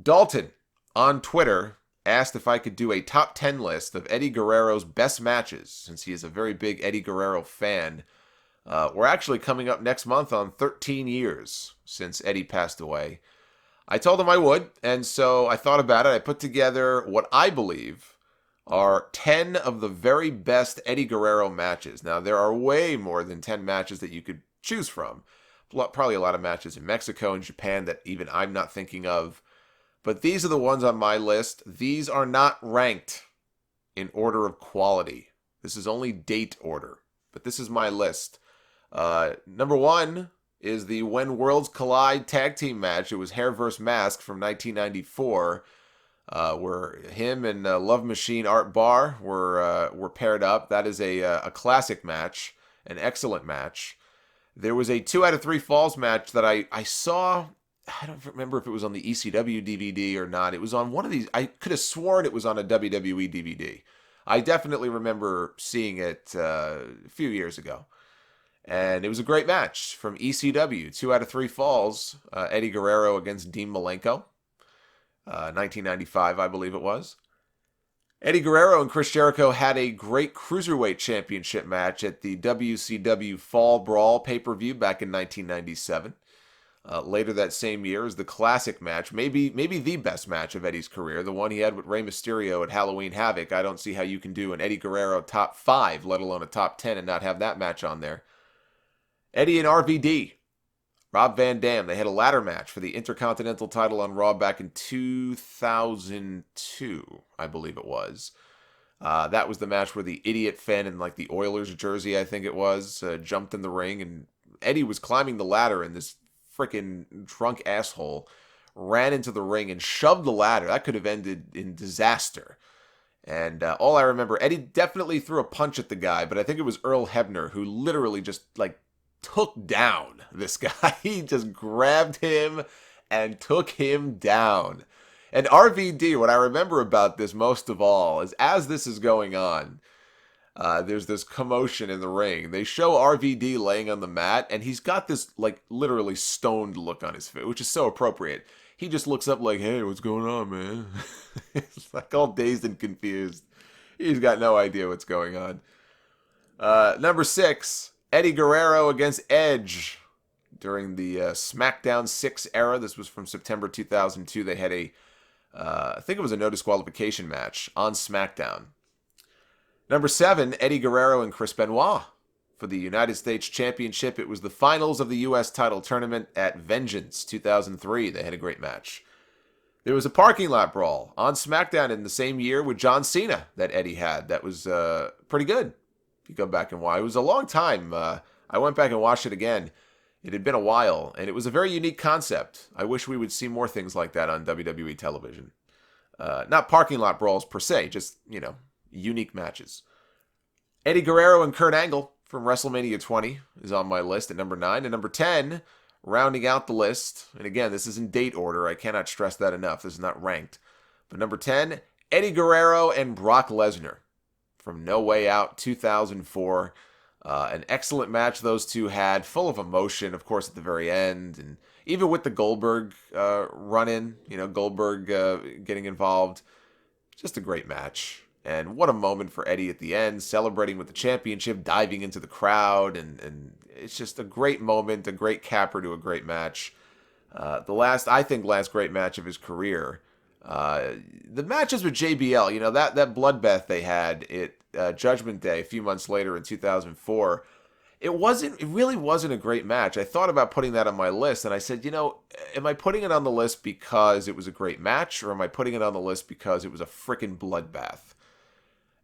Dalton on Twitter asked if I could do a top 10 list of Eddie Guerrero's best matches, since he is a very big Eddie Guerrero fan. We're actually coming up next month on 13 years since Eddie passed away. I told him I would, and so I thought about it. I put together what I believe are 10 of the very best Eddie Guerrero matches. Now, there are way more than 10 matches that you could choose from. Probably a lot of matches in Mexico and Japan that even I'm not thinking of. But these are the ones on my list. These are not ranked in order of quality. This is only date order. But this is my list. Number one is the When Worlds Collide tag team match. It was Hair vs. Mask from 1994, where him and Love Machine Art Barr were paired up. That is a classic match, an excellent match. There was a 2 out of 3 falls match that I saw. I don't remember if it was on the ECW DVD or not. It was on one of these. I could have sworn it was on a WWE DVD. I definitely remember seeing it a few years ago. And it was a great match from ECW. 2 out of 3 falls. Eddie Guerrero against Dean Malenko. 1995, I believe it was. Eddie Guerrero and Chris Jericho had a great Cruiserweight Championship match at the WCW Fall Brawl pay-per-view back in 1997. Later that same year is the classic match, maybe the best match of Eddie's career, the one he had with Rey Mysterio at Halloween Havoc. I don't see how you can do an Eddie Guerrero top 5, let alone a top 10, and not have that match on there. Eddie and RVD, Rob Van Dam, they had a ladder match for the Intercontinental title on Raw back in 2002, I believe it was. That was the match where the idiot fan in like the Oilers jersey, I think it was, jumped in the ring, and Eddie was climbing the ladder, and this freaking drunk asshole ran into the ring and shoved the ladder. That could have ended in disaster. And all I remember, Eddie definitely threw a punch at the guy, but I think it was Earl Hebner who literally just like took down this guy. He just grabbed him and took him down. And RVD, what I remember about this most of all is as this is going on, there's this commotion in the ring. They show RVD laying on the mat, and he's got this, like, literally stoned look on his face, which is so appropriate. He just looks up like, hey, what's going on, man? It's like all dazed and confused. He's got no idea what's going on. Number 6, Eddie Guerrero against Edge. During the SmackDown 6 era, this was from September 2002, they had I think it was a no disqualification match on SmackDown. Number 7, Eddie Guerrero and Chris Benoit for the United States Championship. It was the finals of the U.S. title tournament at Vengeance 2003. They had a great match. There was a parking lot brawl on SmackDown in the same year with John Cena that Eddie had. That was pretty good. If you go back and watch, it was a long time. I went back and watched it again. It had been a while, and it was a very unique concept. I wish we would see more things like that on WWE television. Not parking lot brawls per se, just, unique matches. Eddie Guerrero and Kurt Angle from WrestleMania 20 is on my list at number 9. And number 10, rounding out the list, and again, this is in date order. I cannot stress that enough. This is not ranked. But number 10, Eddie Guerrero and Brock Lesnar from No Way Out 2004. An excellent match those two had, full of emotion, of course, at the very end. And even with the Goldberg run-in, Goldberg getting involved. Just a great match. And what a moment for Eddie at the end, celebrating with the championship, diving into the crowd. And it's just a great moment, a great capper to a great match. The last great match of his career. The matches with JBL, that bloodbath they had at Judgment Day a few months later in 2004, it really wasn't a great match. I thought about putting that on my list, and I said, am I putting it on the list because it was a great match, or am I putting it on the list because it was a frickin' bloodbath?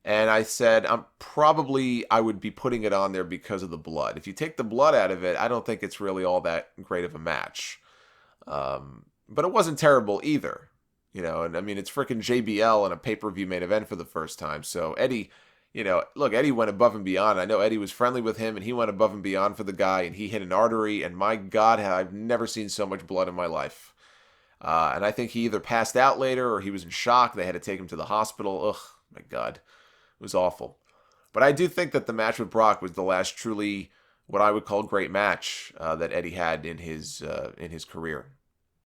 And I said, I would be putting it on there because of the blood. If you take the blood out of it, I don't think it's really all that great of a match. But it wasn't terrible either. And I mean, it's freaking JBL in a pay-per-view main event for the first time. So Eddie, Eddie went above and beyond. I know Eddie was friendly with him, and he went above and beyond for the guy, and he hit an artery, and my God, I've never seen so much blood in my life. And I think he either passed out later or he was in shock. They had to take him to the hospital. Ugh, my God. It was awful. But I do think that the match with Brock was the last truly what I would call great match that Eddie had in his career.